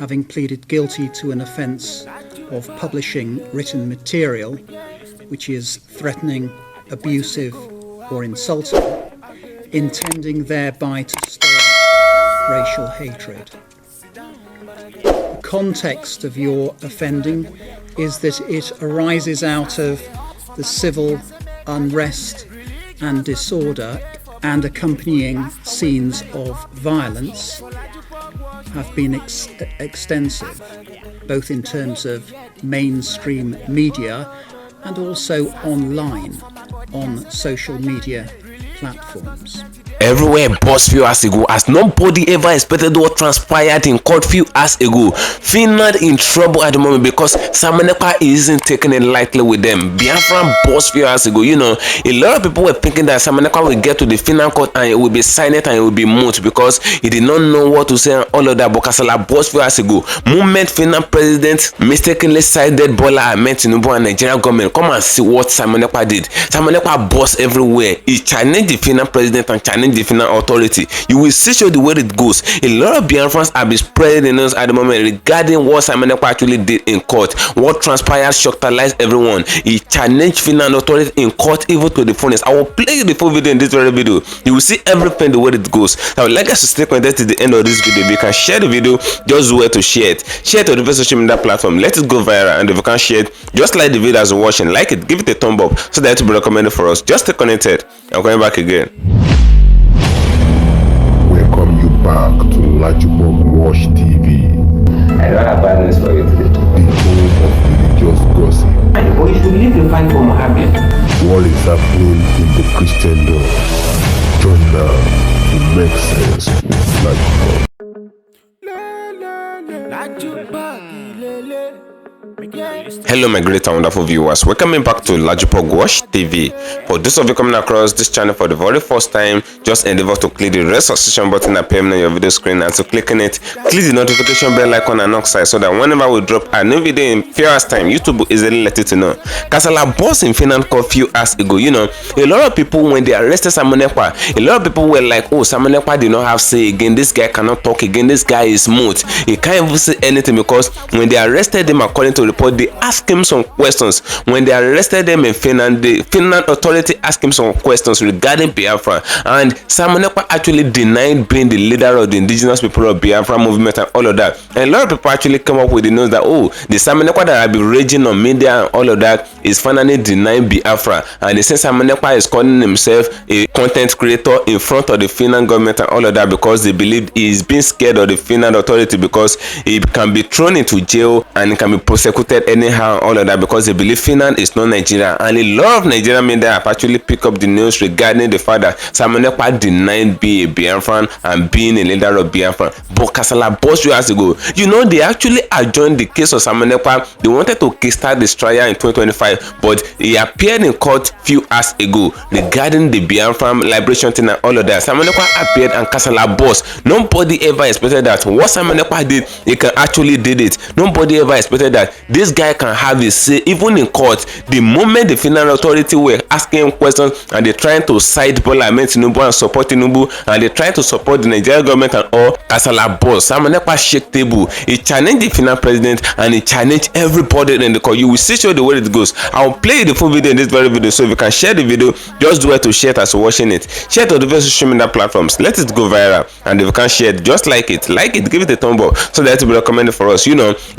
having pleaded guilty to an offence of publishing written material which is threatening, abusive or insulting, intending thereby to stir racial hatred. The context of your offending is that it arises out of the civil unrest and disorder, and accompanying scenes of violence have been extensive, both in terms of mainstream media and also online on social media platforms. Everywhere boss few hours ago, as nobody ever expected what transpired in court few hours ago. Finland in trouble at the moment because Simon Ekpa isn't taking it lightly with them. Biafran boss few hours ago, a lot of people were thinking that Simon Ekpa will get to the Finland court and it will be silent and it will be mute because he did not know what to say and all of that. But Kasala boss few hours ago, moment Finland president mistakenly cited Bola Ahmed Tinubu and Nigerian government. Come and see what Simon Ekpa did. Simon Ekpa boss everywhere. He challenged the Finland president and challenged the Finland authority. You will see the way it goes. A lot of Biafrans have been spreading the news at the moment regarding what Simon Ekpa actually did in court. What transpired shocked everyone. He challenged Finland authority in court even to the fullness. I will play the full video in this very video. You will see everything the way it goes. I would like us to stay connected to the end of this video. If you can share the video, just where to share it. Share it to the social media platform. Let it go viral. And if you can share it, just like the video as you're watching, like it, give it a thumb up so that it will be recommended for us. Just stay connected. I'm coming back again. Welcome you back to LAJUPOG Watch TV. I don't have bad news for you today. The home of religious gossip. But you should leave the fight for Mohammed. What is happening in the Christendom? Join now to make sense with LAJUPOG. Hello my great and wonderful viewers, welcome back to LAJUPOG Watch TV. For those of you coming across this channel for the very first time, just endeavor to click the red subscription button appearing on your video screen, and to click on it, click the notification bell icon and outside so that whenever we drop a new video in few hours time, YouTube will easily let you to know. Kasala boss in Finland called few hours ago, a lot of people when they arrested Simon Ekpa, a lot of people were like, oh, Simon Ekpa did not have say again, this guy cannot talk again, this guy is mute, he can't even say anything, because when they arrested him, according to report, they asked him some questions. When they arrested him in Finland, the Finland authority asked him some questions regarding Biafra, and Simon Ekpa actually denied being the leader of the indigenous people of Biafra movement and all of that. And a lot of people actually come up with the news that, oh, the Simon Ekpa that have been raging on media and all of that is finally denying Biafra, and they say Simon Ekpa is calling himself a content creator in front of the Finland government and all of that, because they believe he is being scared of the Finland authority because he can be thrown into jail and he can be prosecuted anyhow, all of that, because they believe Finland is not Nigeria. And a lot of Nigerian media have actually picked up the news regarding the fact that Simon Ekpa denied being a Biafran and being a leader of Biafra. But Kasala boss you years ago, they actually adjourned the case of Simon Ekpa. They wanted to kickstart this trial in 2025, but he appeared in court few hours ago regarding the Biafran liberation thing and all of that. Simon Ekpa appeared, and Kasala boss, nobody ever expected that what Simon Ekpa did, he can actually did it. Nobody ever expected that this guy can have his say even in court. The moment the Finland authority were asking him questions and they trying to side Bola Ahmed Tinubu and support Tinubu, and they trying to support the Nigerian government and all, Kasala boss Simon Ekpa shake table. He challenged the Finland president and he challenged everybody in the court. You will see the way it goes. I will play the full video in this very video, so if you can share the video, just do it to share it as you're watching it. Share it to the various social media platforms. Let it go viral, and if you can share it, just like it, give it a thumb up so that it will be recommended for us. A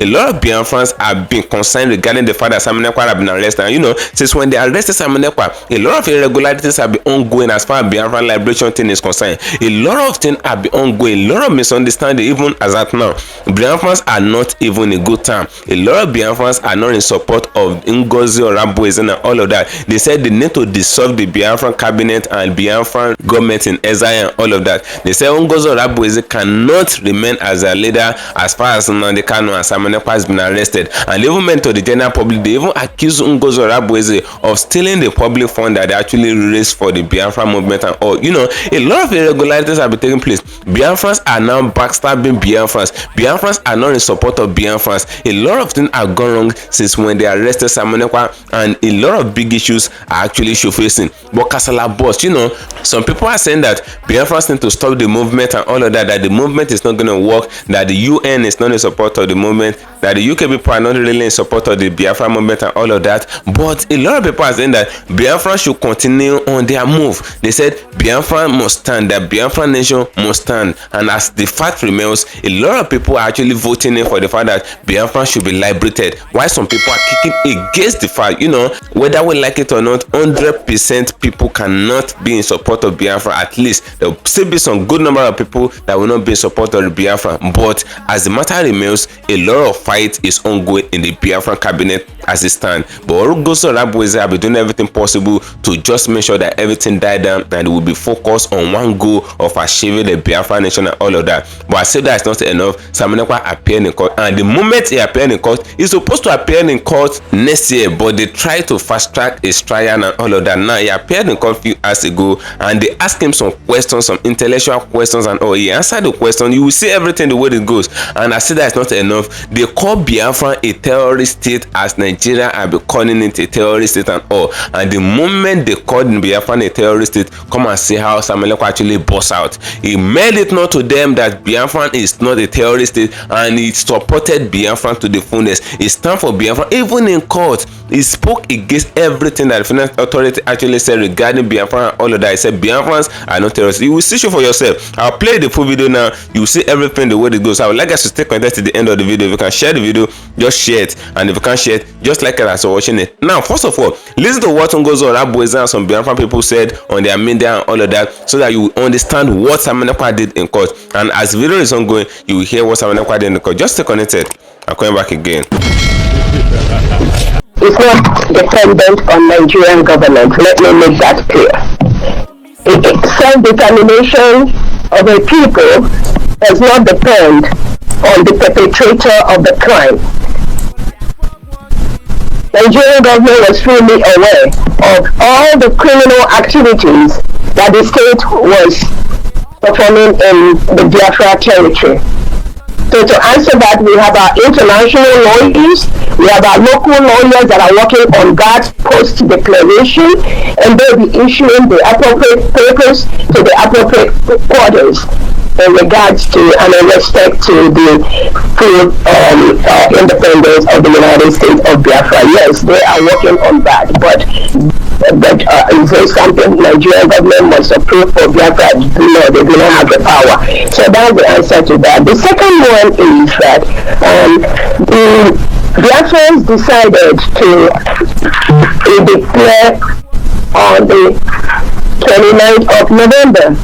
lot of Biafrans have been concerned regarding the fact that Simon Ekpa have been arrested. And since when they arrested Simon Ekpa, a lot of irregularities have been ongoing as far as Biafran liberation thing is concerned. A lot of things have been ongoing, a lot of misunderstanding even as at now. Biafrans are not even in good time. A lot of Biafrans are not in support of NGOZI or ORABUEZE and all of that. They said they need to dissolve the Biafran cabinet and Biafran government in exile and all of that. They said NGOZI or ORABUEZE cannot remain as a leader as far as Nnamdi Kanu and Simon Ekpa has been arrested. said. And they even meant to the general public, they even accused NGOZI ORABUEZE of stealing the public fund that they actually raised for the Biafra movement and all. You know, a lot of irregularities have been taking place. Biafrans are now backstabbing Biafrans. Biafrans are not in support of Biafrans. A lot of things have gone wrong since when they arrested Simon Ekpa, and a lot of big issues are actually facing. But Kasala boss, you know, some people are saying that Biafrans need to stop the movement and all of that, that the movement is not going to work, that the UN is not in support of the movement, that the UK people are not really in support of the Biafra movement and all of that. But a lot of people are saying that Biafra should continue on their move. They said Biafra must stand, that Biafra nation must stand. And as the fact remains, a lot of people are actually voting in for the fact that Biafra should be liberated, while some people are kicking against the fact. You know, whether we like it or not, 100% people cannot be in support of Biafra. At least there will still be some good number of people that will not be in support of the Biafra. But as the matter remains, a lot of fight is ongoing in the Biafra cabinet as it stands. But NGOZI ORABUEZE have been doing everything possible to just make sure that everything died down and will be focused on one goal of achieving the Biafra nation and all of that. But I say that is not enough. Simon Ekpa appeared in court, and the moment he appeared in court, he's supposed to appear in court next year, but they tried to fast track his trial and all of that. Now he appeared in court a few hours ago, and they asked him some questions, some intellectual questions, and he answered the question. You will see everything the way it goes. And I say that is not enough. They call Biafra a terrorist state, as Nigeria have been calling it a terrorist state and all. And the moment they called Biafra a terrorist state, come and see how Samuel Ekpa actually burst out. He made it known to them that Biafra is not a terrorist state, and he supported Biafra to the fullness. He stand for Biafra. Even in court, he spoke against everything that the Finland authority actually said regarding Biafra and all of that. He said Biafrans are not terrorists. You will see it for yourself. I'll play the full video now. You will see everything the way it goes. I would like us to stay connected to the end of the video. If you can share the video, just share it. And if you can't share it, just like it as you're watching it. Now, first of all, listen to what NGOZI ORABUEZE and some Biafran people said on their media and all of that, so that you will understand what Simon Ekpa did in court. And as the video is ongoing, you will hear what Simon Ekpa did in the court. Just stay connected. I'm coming back again. It's not dependent on Nigerian government. Let me make that clear. Self-determination of a people does not depend on the perpetrator of the crime. Nigerian government was fully aware of all the criminal activities that the state was performing in the Biafra territory. So to answer that, we have our international lawyers, we have our local lawyers that are working on that post-declaration, and they'll be issuing the appropriate papers to the appropriate quarters in regards to and in respect to the full independence of the United States of Biafra. Yes, they are working on that, but is there something Nigerian government must approve for Biafra? No, they do not have the power. So that's the answer to that. The second one is that the Biafrans decided to declare on the 29th of November.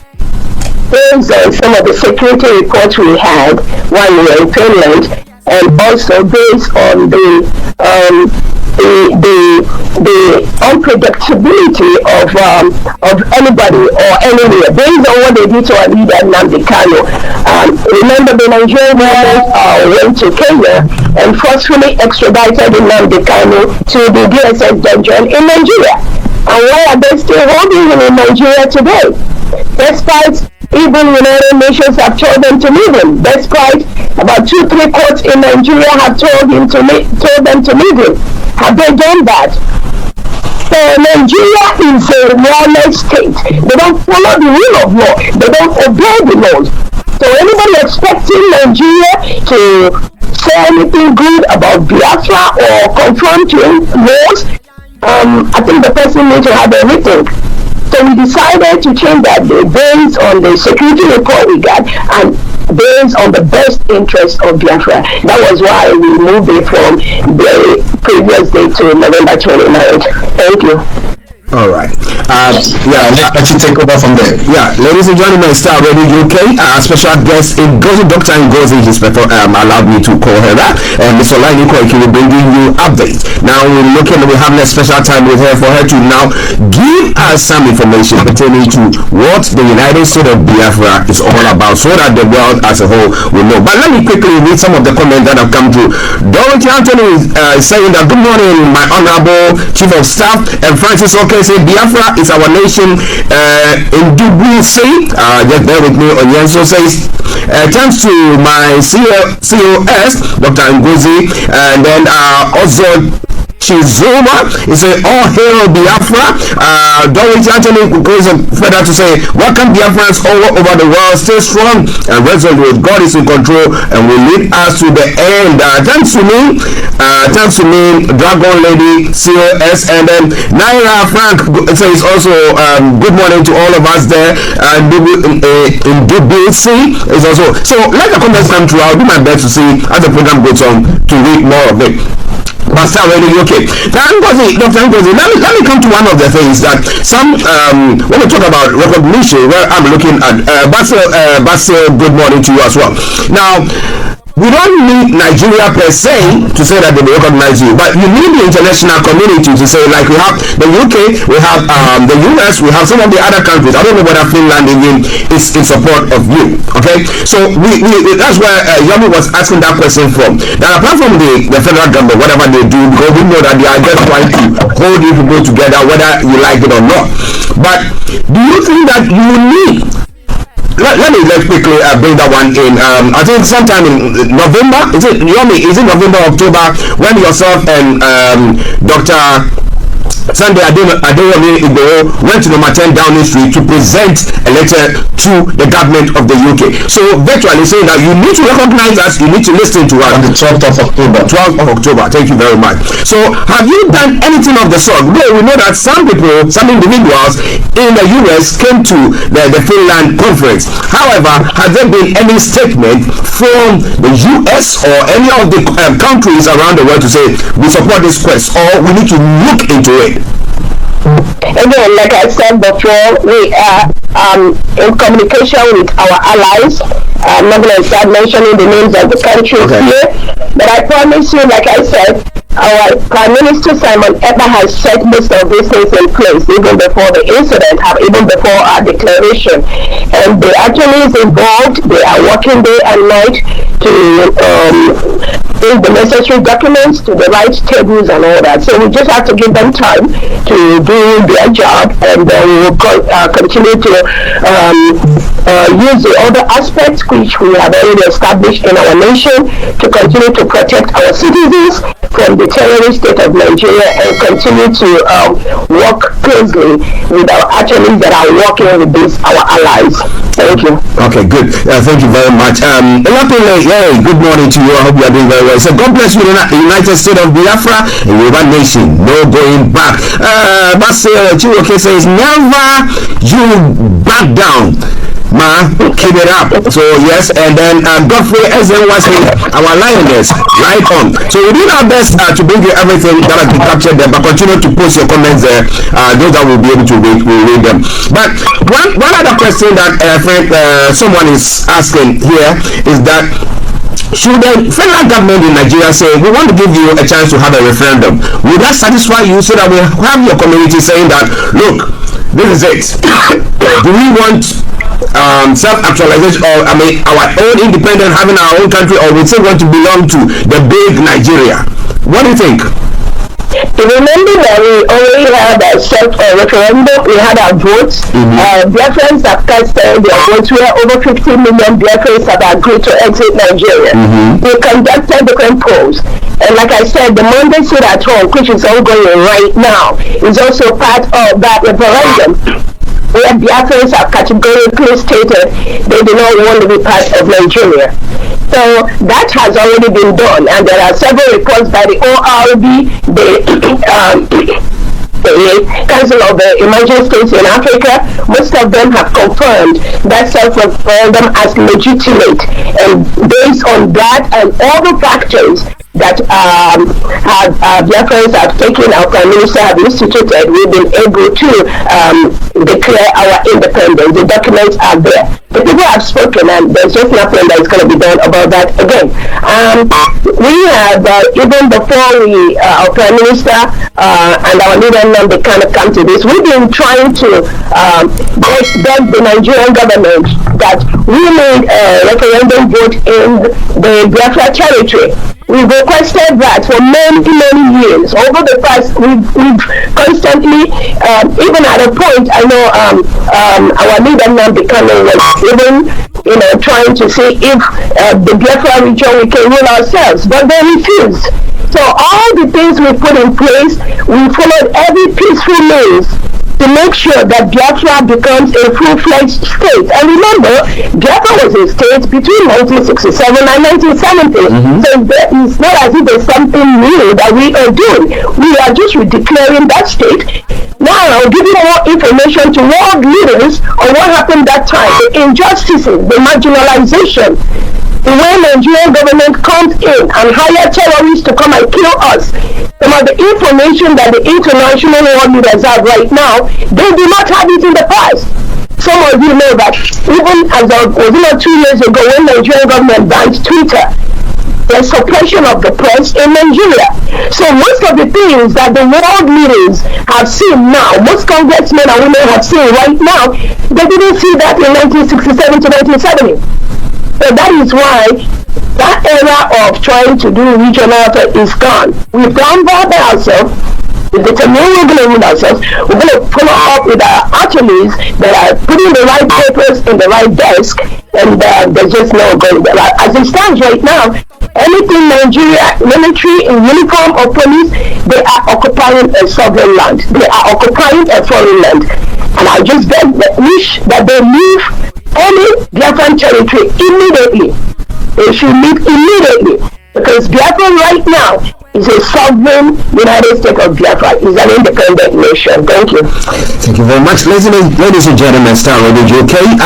Based on some of the security reports we had while we were in Finland, and also based on the unpredictability of anybody or anywhere, based on what they did to our leader Nnamdi Kanu. Remember, the Nigerian government went to Kenya and forcefully extradited Nnamdi Kanu to the DSS dungeon in Nigeria. And why are they still holding him in Nigeria today? Despite even United Nations have told them to leave him, despite about 2-3 courts in Nigeria have told them to leave him. Have they done that? So Nigeria is a lawless state. They don't follow the rule of law. They don't obey the laws. So anybody expecting Nigeria to say anything good about Biafra or confronting laws, I think the person needs to have a rethink. So we decided to change that based on the security report we got and based on the best interest of Biafra. That was why we moved it from the previous day to November 29th. Thank you. All right. Let you take over from there. Yeah, ladies and gentlemen, Star Radio UK, special guest in NGOZI, Dr. NGOZI, allowed me to call her that. And Mr. Olayi Koiki will bring you updates. Now we're having a special time with her for her to now give us some information pertaining to what the United States of Biafra is all about, so that the world as a whole will know. But let me quickly read some of the comments that have come through. Dorothy Anthony is saying that good morning, my honorable chief of staff, and Francis say Biafra is our nation. In Dubuisi, just bear with me. Onyenso says thanks to my COS, Dr. NGOZI, and then also Chizuma is a all hail Biafra. Dorothy Anthony goes further to say, welcome Biafrans all over the world, stay strong and resolute. God is in control and will lead us to the end. Thanks to me, Dragon Lady COS, and then Naira Frank says also good morning to all of us there. In DBC is also, so let the comments come through. I'll do my best to see as the program goes on to read more of it. Pastor Radio, okay. Now, Dr. NGOZI, let me come to one of the things that some when we talk about recognition, where I'm looking at Basil, good morning to you as well. Now, we don't need Nigeria per se to say that they will recognize you, but you need the international community to say, like we have the UK, we have the US, we have some of the other countries. I don't know whether Finland even is in support of you. Okay, so we that's where Yomi was asking that question from. Now, apart from the federal government, whatever they do, because we know that they are just trying to hold you people together, whether you like it or not. But do you think that you need? Let me quickly bring that one in. I think sometime in November, is it November, October, when yourself and Dr. Sunday Adeyemi Igboho went to number 10 Downing Street to present a letter to the government of the UK. So virtually saying that you need to recognize us, you need to listen to us. On the 12th of October. 12th of October, thank you very much. So have you done anything of the sort? Well, we know that some people, some individuals in the US came to the Finland conference. However, has there been any statement from the US or any of the countries around the world to say we support this quest, or we need to look into it? Again, like I said before, we are in communication with our allies. I'm not going to start mentioning the names of the countries here, but I promise you, like I said, our Prime Minister Simon Ekpa has set most of these things in place even before the incident, even before our declaration. And they actually is involved. They are working day and night to bring the necessary documents to the right tables and all that. So we just have to give them time to do their job, and then we will continue to use the other aspects which we have already established in our nation to continue to protect our citizens from the terrorist state of Nigeria, and continue to work closely with our attorneys that are working with our allies. Thank you. Okay, good. Thank you very much. Good morning to you. I hope you are doing very well. So God bless you, the United States of Biafra, a Yoruba nation. No going back. Chiwoke says, never you back down. Keep it up. So yes, and then Godfrey Ezen was our lioness, right on. So we did our best to bring you everything that has been captured there, but continue to post your comments there. Those that will be able to read, will read them. But one other question that someone is asking here is that, should the federal government in Nigeria say, we want to give you a chance to have a referendum, would that satisfy you, so that we have your community saying that, look, this is it? Do we want self-actualization, or our own independent, having our own country, or we still want to belong to the big Nigeria? What do you think? Remember that we already had a referendum, we had our votes. Biafrans have casted their votes, where over 50 million Biafrans have agreed to exit Nigeria. We conducted different polls, and like I said, the Monday Sit at Home, which is ongoing right now, is also part of that referendum, where Biafrans have categorically stated they do not want to be part of Nigeria. So that has already been done, and there are several reports by the ORABUEZE, the Council of the Emerging States in Africa. Most of them have confirmed that self-referendum as legitimate, and based on that and all the factors that Biafrans have taken, our Prime Minister have instituted, we've been able to declare our independence. The documents are there. The people have spoken, and there's just nothing that's going to be done about that again. We have, even before our Prime Minister and our leader Nnamdi Kanu come to this, we've been trying to beg the Nigerian government that we need a referendum vote in the Biafra territory. We've requested that for many, many years. Over the past, we've constantly, even at a point, I know our leader Nnamdi Kanu was even, trying to see if the Biafra region we can rule ourselves, but they refused. So all the things we put in place, we followed every peaceful means to make sure that Biafra becomes a full-fledged state. And remember, Biafra was a state between 1967 and 1970. So it's not as if there's something new that we are doing. We are just declaring that state. Now, I'll give you more information to world leaders on what happened that time, the injustices, the marginalization, the way Nigerian government comes in and hire terrorists to come and kill us. Some of the information that the international world leaders have right now, they do not have it in the past. Some of you know that even as of 2 years ago when Nigerian government banned Twitter, the suppression of the press in Nigeria. So most of the things that the world leaders have seen now, most congressmen and women have seen right now, they didn't see that in 1967 to 1970. So that is why that era of trying to do regional is gone. We've gone by ourselves. With the Tamil, we're going to rule ourselves. We're going to follow up with our attorneys that are putting the right papers in the right desk, and there's just no going there. As it stands right now, anything Nigeria, military in uniform or police, they are occupying a sovereign land. They are occupying a foreign land. And I just wish that they leave any Biafran territory immediately. They should leave immediately, because Biafra right now is a sovereign United States of Biafra, is an independent nation. Thank you. Thank you very much. Ladies and gentlemen, Star Radio UK.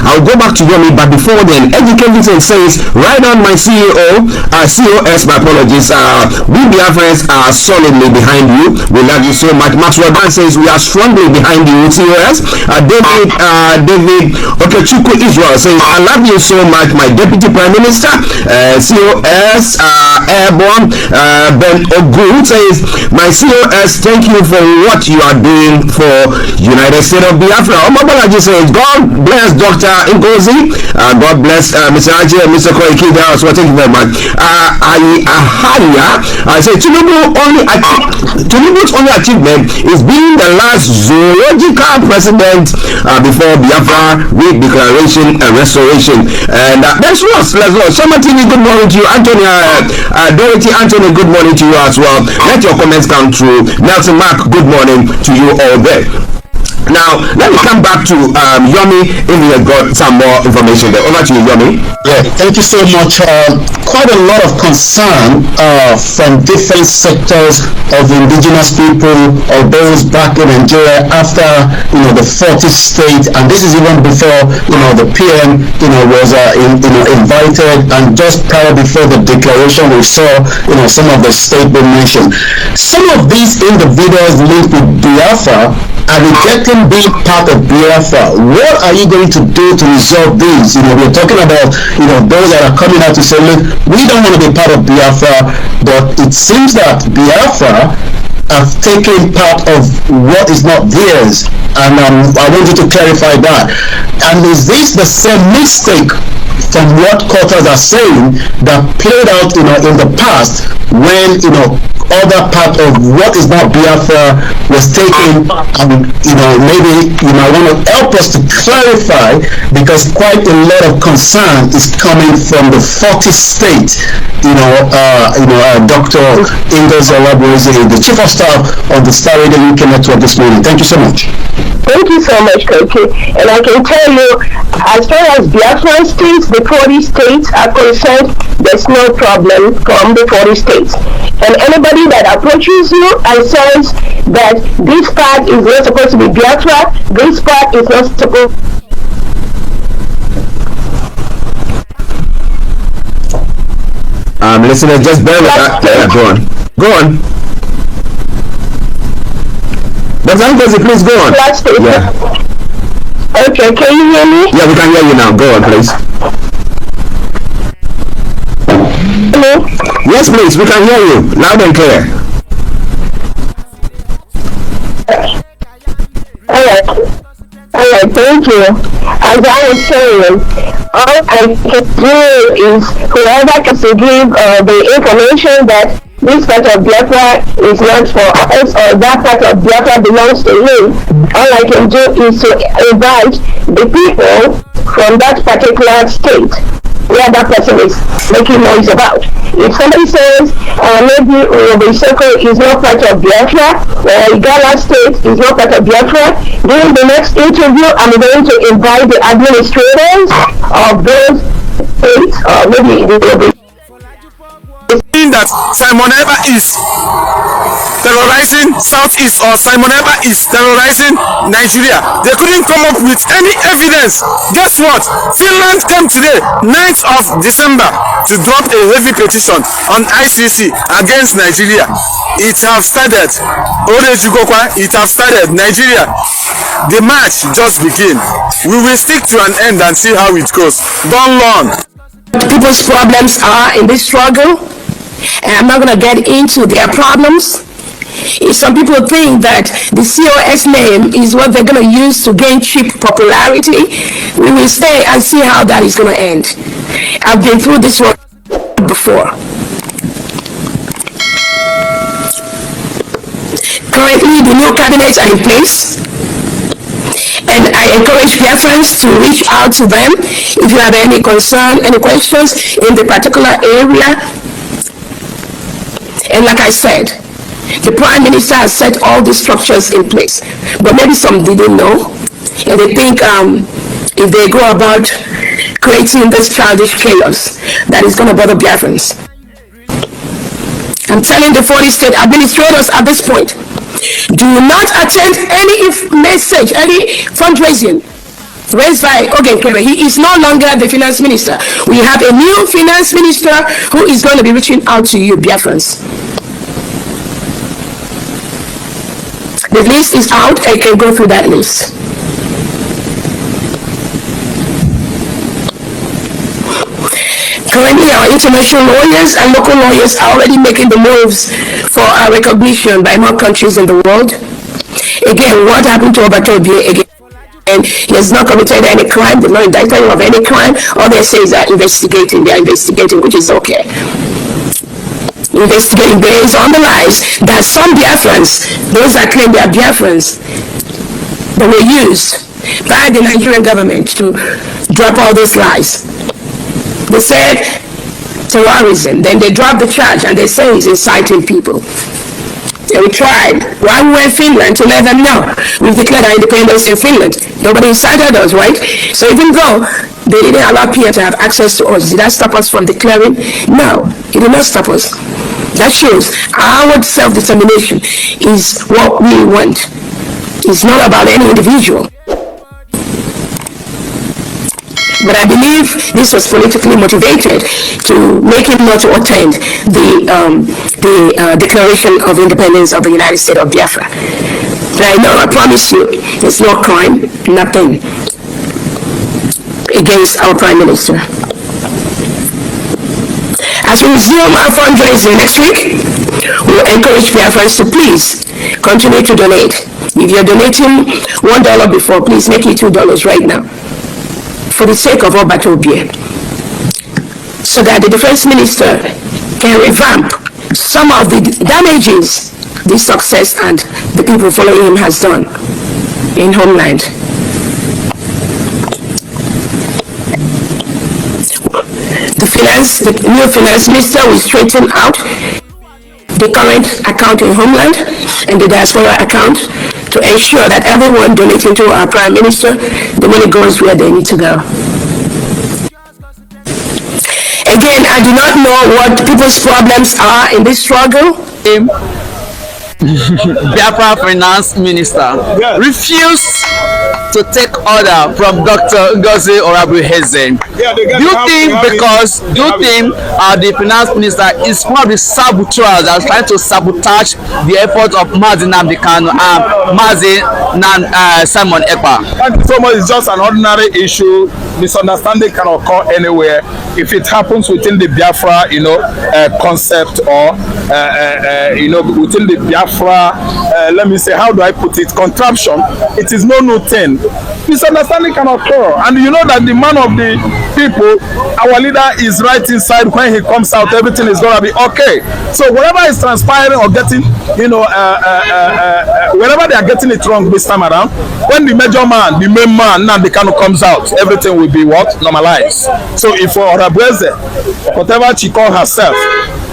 I'll go back to Yomi, but before then, Education says, right on my CEO, COS, my apologies, we Biafrans are solidly behind you. We love you so much. Maxwell Dan says, we are strongly behind you, COS. David Okechukwu Israel says, I love you so much, my Deputy Prime Minister. COS, Airborne, Ben Ogu says, my COS, thank you for what you are doing for United States of Biafra. Omabalaji says, God bless Dr. NGOZI. God bless Mr. Aji and Mr. Koiki. Thank you very much. I say Tinubu's only achievement is being the last zoological president before Biafra with declaration and restoration. And let's lost. Shama TV, good morning to you. Anthony, Dorothy Anthony, good morning to you as well. Let your comments come through. Nelson Mark, good morning to you all there. Now, let me come back to Yomi if we have got some more information there. Over to you, Yomi. Yeah, thank you so much. Quite a lot of concern from different sectors of indigenous people or those back in Nigeria after, the 40th state, and this is even before, the PM, was invited, and just prior before the declaration, we saw, some of the state being mentioned. Some of these individuals linked with Biafra are rejecting being part of Biafra. What are you going to do to resolve these? We're talking about, those that are coming out to say, look, we don't want to be part of Biafra, but it seems that Biafra have taken part of what is not theirs, and I want you to clarify that. And is this the same mistake from what quarters are saying that played out, in the past when, other part of what is not Biafra was taken, and, maybe you might want to help us to clarify, because quite a lot of concern is coming from the 40th state, Dr. ORABUEZE, the Chief of Staff of the Star Radio UK Network this morning. Thank you so much. Thank you so much, Koki. And I can tell you, as far as Biafran states, the 40 states are concerned, there's no problem from the 40 states. And anybody that approaches you and says that this part is not supposed to be Biafra, this part is not supposed Listeners, just bear with that. Yeah, go on. Go on. Dr. Ngozi, please go on. Yeah. Okay, can you hear me? Yeah, we can hear you now. Go on, please. Hello? Yes, please, we can hear you. Loud and clear. Alright, thank you. As I was saying, all I can do is whoever can give the information that this part of Biafra is not for us or that part of Biafra belongs to him. All I can do is to invite the people from that particular state where that person is making noise about. If somebody says maybe Obisoko is not part of Biafra or Igala state is not part of Biafra, during the next interview I'm going to invite the administrators of those states or maybe it will be that Simon Eber is terrorizing Southeast or Simon Eber is terrorizing Nigeria. They couldn't come up with any evidence. Guess what? Finland came today, 9th of December, to drop a heavy petition on ICC against Nigeria. It has started. It has started. Nigeria, the match just began. We will stick to an end and see how it goes. Don't learn. People's problems are in this struggle, and I'm not going to get into their problems. If some people think that the COS name is what they're going to use to gain cheap popularity, we will stay and see how that is going to end. I've been through this one before. Currently, the new cabinets are in place, and I encourage Biafrans to reach out to them if you have any concern, any questions in the particular area. And like I said, the Prime Minister has set all the structures in place, but maybe some didn't know, and they think if they go about creating this childish chaos, that is going to bother Biafrans. I'm telling the 40 state administrators at this point, do not attend any message, any fundraising raised by Ogenkere. He is no longer the finance minister. We have a new finance minister who is going to be reaching out to you, Biafrans. The list is out. I can go through that list. Currently, our international lawyers and local lawyers are already making the moves for our recognition by more countries in the world. Again, what happened to Obatobie again? And he has not committed any crime. They're not indicted him of any crime. All they say is that investigating. They are investigating, which is okay. Investigating based on the lies that some Biafrans, those that claim they are Biafrans, that were used by the Nigerian government to drop all those lies. They said terrorism, then they dropped the charge and they say it's inciting people. And we tried, while we were in Finland, to let them know we've declared our independence in Finland. Nobody incited us, right? So even though they didn't allow Pierre to have access to us, did that stop us from declaring? No, it did not stop us. That shows our self-determination is what we want. It's not about any individual. But I believe this was politically motivated to make him not to attend the Declaration of Independence of the United States of Biafra. But I know, I promise you, it's no crime, nothing against our Prime Minister. As we resume our fundraising next week, we'll encourage Biafrans to please continue to donate. If you're donating $1 before, please make it $2 right now, for the sake of Obatobie, so that the defense minister can revamp some of the damages this success and the people following him has done in homeland. The new finance minister will straighten out the current account in homeland and the diaspora account to ensure that everyone donating to our Prime Minister, the money goes where they need to go. Again, I do not know what people's problems are in this struggle. Biafra Finance Minister refused to take order from Dr. NGOZI ORABUEZE. Do you think the Finance Minister is one of the saboteurs that is trying to sabotage the effort of Mazi Nnamdi Kanu and Simon Ekpa? Thank you so much. It's just an ordinary issue. Misunderstanding can occur anywhere. If it happens within the Biafra, concept or within the Biafra, let me say, how do I put it? Contraption. It is no new thing. Misunderstanding can occur, and you know that the man of the people, our leader, is right inside. When he comes out, everything is gonna be okay. So whatever is transpiring or getting, wherever they are getting it wrong this time around, when the major man, the main man, Nnamdi Kanu comes out, everything will be what? Normalized. So if ORABUEZE, whatever she calls herself,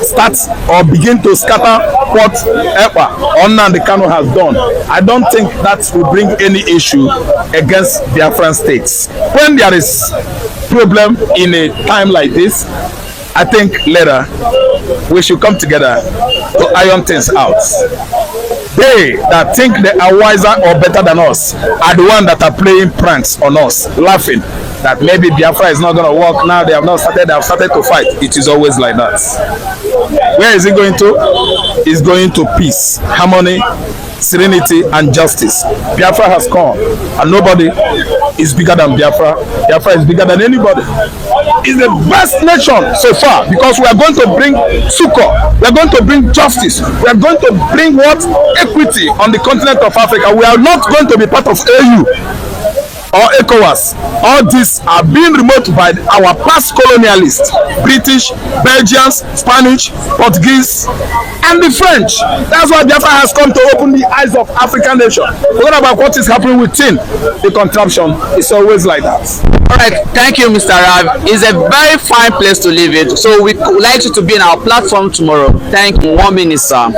starts or begin to scatter what Ekpa or Nnamdi Kanu has done, I don't think that will bring any issue against Biafran states. When there is problem in a time like this, I think later we should come together to iron things out. They that think they are wiser or better than us are the ones that are playing pranks on us, laughing that maybe Biafra is not going to work now. They have started to fight. It is always like that. Where is it going to? It's going to peace, harmony, serenity, and justice. Biafra has come, and nobody is bigger than Biafra. Biafra is bigger than anybody. It's the best nation so far, because we are going to bring succor, we are going to bring justice, we are going to bring what? Equity on the continent of Africa. We are not going to be part of AU or ECOWAS. All these are being removed by our past colonialists, British, Belgians, Spanish, Portuguese, and the French. That's why Biafra has come to open the eyes of African nations. What about what is happening within the contraption? It's always like that. All right, thank you, Mr. Rav. It's a very fine place to live it. So we would like you to be in our platform tomorrow. Thank you. 1 minute, sir.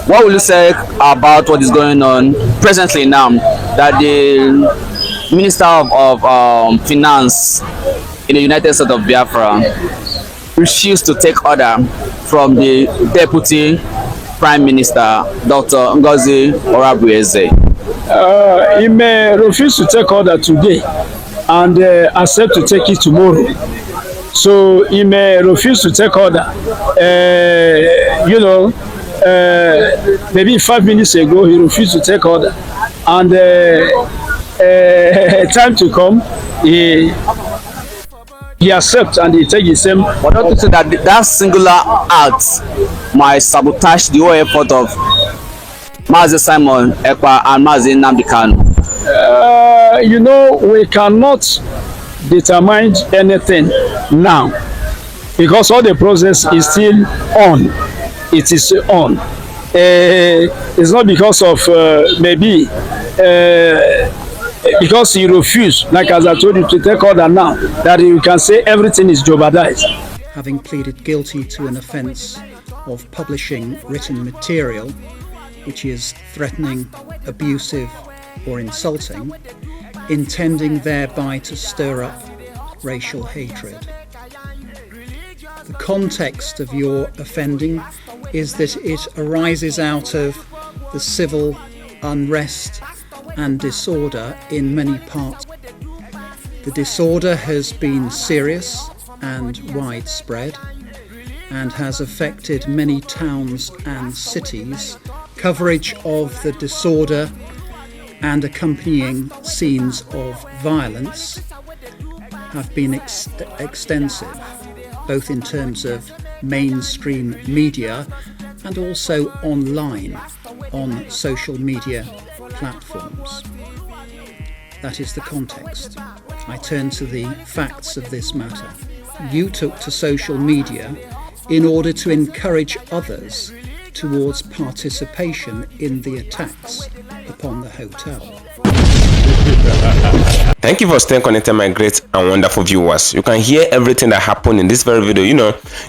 What will you say about what is going on presently now that the Minister of Finance in the United States of Biafra refused to take order from the Deputy Prime Minister, Dr. NGOZI ORABUEZE? He may refuse to take order today and accept to take it tomorrow. So he may refuse to take order. Maybe 5 minutes ago he refused to take order, and time to come he accepts and he takes the same. But don't you say that singular act might sabotage the whole effort of Mazi Simon Ekpa and Mazi Nnamdi Kanu? We cannot determine anything now because all the process is still on. It is on. It's not because of maybe because he refused, like as I told you, to take order now, that you can say everything is jeopardized. Having pleaded guilty to an offence of publishing written material which is threatening, abusive or insulting, intending thereby to stir up racial hatred. The context of your offending is that it arises out of the civil unrest and disorder in many parts. The disorder has been serious and widespread and has affected many towns and cities. Coverage of the disorder and accompanying scenes of violence have been extensive, both in terms of mainstream media and also online on social media platforms. That is the context. I turn to the facts of this matter. You took to social media in order to encourage others towards participation in the attacks upon the hotel. Thank you for staying connected, my great and wonderful viewers. You can hear everything that happened in this very video.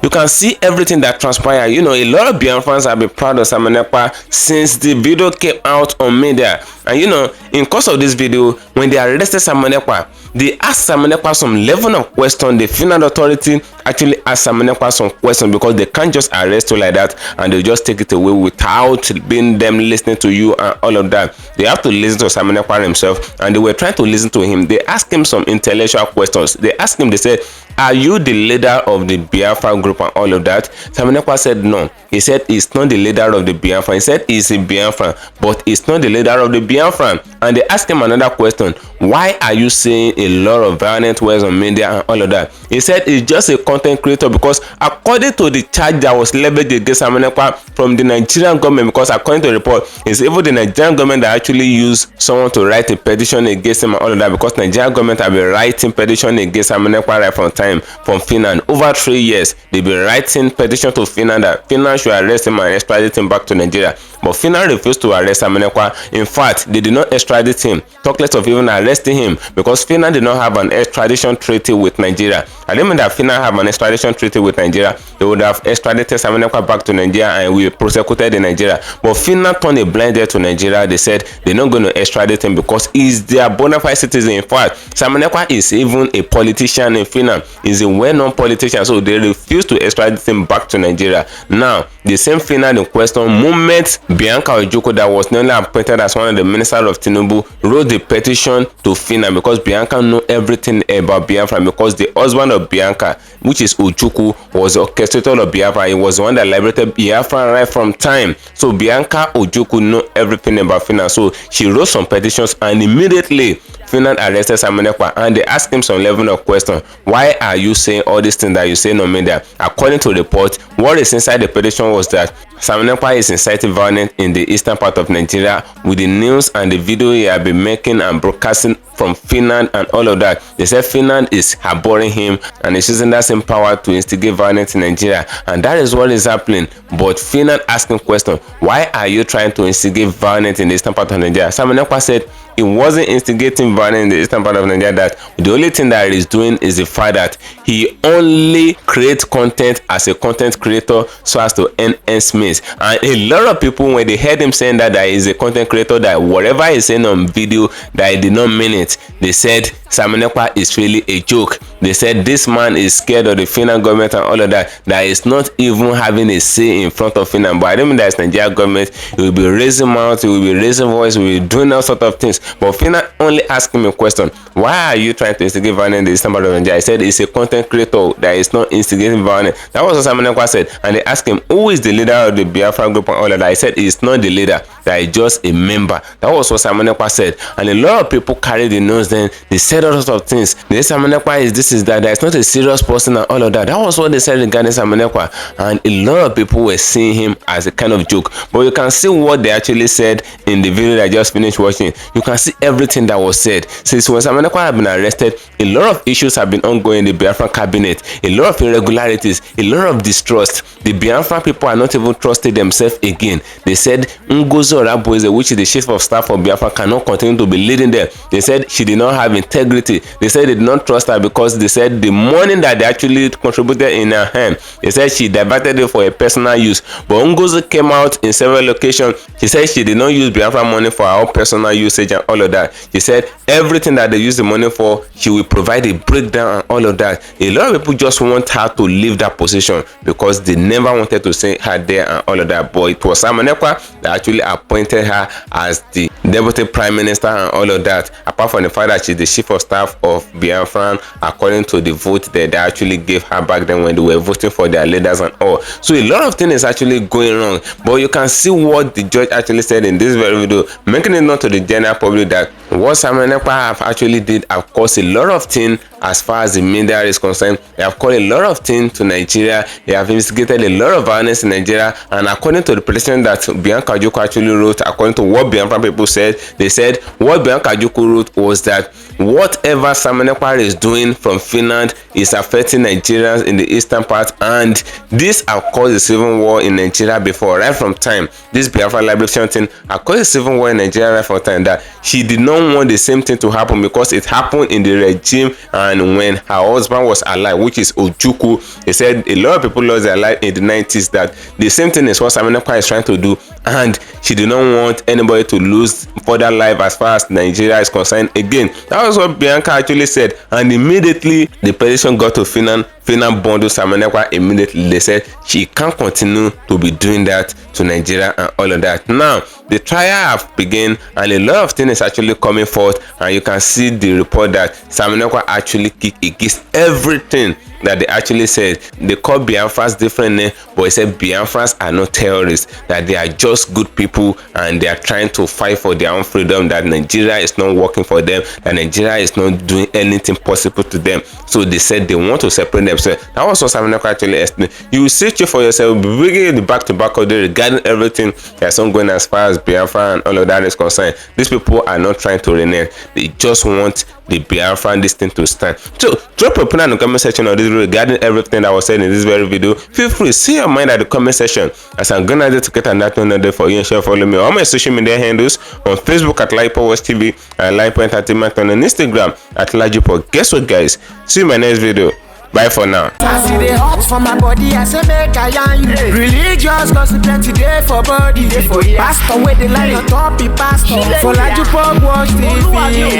You can see everything that transpired. A lot of Biafrans have been proud of Simon Ekpa since the video came out on media. And in course of this video, when they arrested Simon Ekpa, they asked Simon Ekpa some level of question. The Finland authority actually asked Simon Ekpa some questions because they can't just arrest you like that and they just take it away without being them listening to you and all of that. They have to listen to Simon Ekpa himself, and they were trying to listen to him. They asked him some intellectual questions. They asked him, they said, "Are you the leader of the Biafra group?" and all of that. Simon Ekpa said no. He said he's not the leader of the Biafra. He said he's a Biafran, but he's not the leader of the Biafran. And they asked him another question: why are you saying a lot of violent words on media and all of that? He said he's just a content creator because according to the charge that was leveled against Simon Ekpa from the Nigerian government, because according to the report, it's even the Nigerian government that actually used someone to write a petition against him and all of that, because Nigerian government have been writing petition against Simon Ekpa right from time from Finland. Over 3 years, they've been writing petition to Finland that Finland should arrest him and extradite him back to Nigeria. But Finland refused to arrest Simon Ekpa. In fact, they did not extradite him, talk less of even arresting him, because Finland did not have an extradition treaty with Nigeria. I don't mean that Finland have an extradition treaty with Nigeria. They would have extradited Simon Ekpa back to Nigeria and we prosecuted in Nigeria. But Finland turned a blind eye to Nigeria. They said they're not going to extradite him because he's their bona fide citizen. In fact, Simon Ekpa is even a politician in Finland. He's a well-known politician, so they refused to extradite him back to Nigeria. Now, the same Finland in question, moment Bianca Ojukwu, that was newly appointed as one of the ministers of Tinubu, wrote the petition to Finland because Bianca knew everything about Biafra, because the husband of Bianca, which is Ojukwu, was the orchestrator of Biafra. He was the one that liberated Biafra right from time. So Bianca Ojukwu knew everything about Finland. So she wrote some petitions, and immediately Finland arrested Simon Ekpa and they asked him some level of question. Why are you saying all these things that you say no media? According to the report, what is inside the petition was that Simon Ekpa is inciting violence in the eastern part of Nigeria with the news and the video he had been making and broadcasting from Finland and all of that. They said Finland is harboring him and is using that same power to instigate violence in Nigeria, and that is what is happening. But Finland asking question, why are you trying to instigate violence in the eastern part of Nigeria? Simon Ekpa said he wasn't instigating violence in the eastern part of Nigeria, that the only thing that he's doing is the fact that he only creates content as a content creator so as to enhance means. And a lot of people, when they heard him saying that he's a content creator, that whatever he's saying on video, that he did not mean it, they said Simon Ekpa is really a joke. They said this man is scared of the Finland government and all of that, that is not even having a say in front of Finland. But I don't mean that it's Nigerian government. He will be raising mouth, he will be raising voice, he will be doing all sort of things. But Finland only asked him a question: why are you trying to instigate violence in the eastern part of Nigeria? He said he's a content creator that is not instigating violence. That was what Simon Ekpa said. And they asked him who is the leader of the Biafra group and all of that. He said he's not the leader, that he's just a member. That was what Simon Ekpa said. And a lot of people carried the news then. They said all sorts of things. They said Simon Ekpa is this, is that is not a serious person and all of that. That was what they said regarding Simon Ekpa. And a lot of people were seeing him as a kind of joke. But you can see what they actually said in the video that I just finished watching. You can see everything that was said. Since when Simon Ekpa had been arrested, a lot of issues have been ongoing in the Biafran cabinet. A lot of irregularities, a lot of distrust. The Biafran people are not even trusting themselves again. They said NGOZI ORABUEZE, which is the chief of staff of Biafra, cannot continue to be leading them. They said she did not have integrity. They said they did not trust her because they said the money that they actually contributed in her hand, they said she diverted it for a personal use. But NGOZI came out in several locations. She said she did not use Biafra money for her own personal usage and all of that. She said everything that they use the money for, she will provide a breakdown and all of that. A lot of people just want her to leave that position because they never wanted to see her there and all of that. But it was Simon Ekpa that actually appointed her as the deputy prime minister and all of that. Apart from the fact that she's the chief of staff of Biafran, according to the vote that they actually gave her back then when they were voting for their leaders and all. So a lot of things is actually going wrong. But you can see what the judge actually said in this very video, making it known to the general public that what Simon Ekpa have actually did have caused a lot of things as far as the media is concerned. They have caused a lot of things to Nigeria. They have instigated a lot of violence in Nigeria. And according to the petition that Bianca Ojukwu actually wrote, according to what Biafran people said, they said what Bianca Ojukwu wrote was that what whatever Simon Ekpa is doing from Finland is affecting Nigerians in the eastern part, and this has caused a civil war in Nigeria before, right from time. This Biafra liberation thing has caused a civil war in Nigeria right from time, that she did not want the same thing to happen because it happened in the regime and when her husband was alive, which is Ojukwu. They said a lot of people lost their life in the 90s, that the same thing is what Simon Ekpa is trying to do, and she did not want anybody to lose further life as far as Nigeria is concerned again. That was what Bianca actually said, and immediately the petition got to Finland. Finland bundled Simon Ekpa immediately. They said she can't continue to be doing that to Nigeria and all of that. Now the trial have begun and a lot of things is actually coming forth, and you can see the report that Simon Ekpa actually kicked against everything that they actually said. They call Biafrans different name, but they said Biafrans are not terrorists, that they are just good people and they are trying to fight for their own freedom, that Nigeria is not working for them, that Nigeria is not doing anything possible to them. So they said they want to separate themselves. That was what Simon Ekpa actually explained. You will search it for yourself, bringing the back-to-back of regarding everything that's ongoing as far as Biafra and all of that is concerned. These people are not trying to renege. They just want the Biafran this thing to stand. So drop your opinion in the comment section of this video regarding everything that was said in this very video. Feel free, say your mind at the comment section, as I'm gonna do to get another day for you, and share, follow me on all my social media handles, on Facebook at LAJUPOG TV and LAJUPOG Entertainment, and on Instagram at LAJUPOG. Guess what, guys? See you in my next video. Bye for now. I see the hot for my body, I say make I yarn you. Religious gossip plenty day for body. Pastor with the line on top, be pastor. For LAJUPOG watch TV.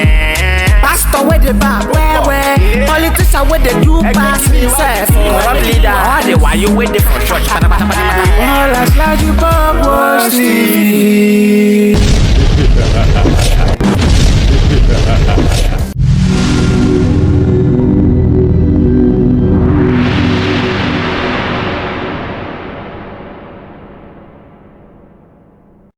Pastor with the back, where politician with the do pass himself. Corrupt leader, all the while you waiting for church. All as LAJUPOG watch TV.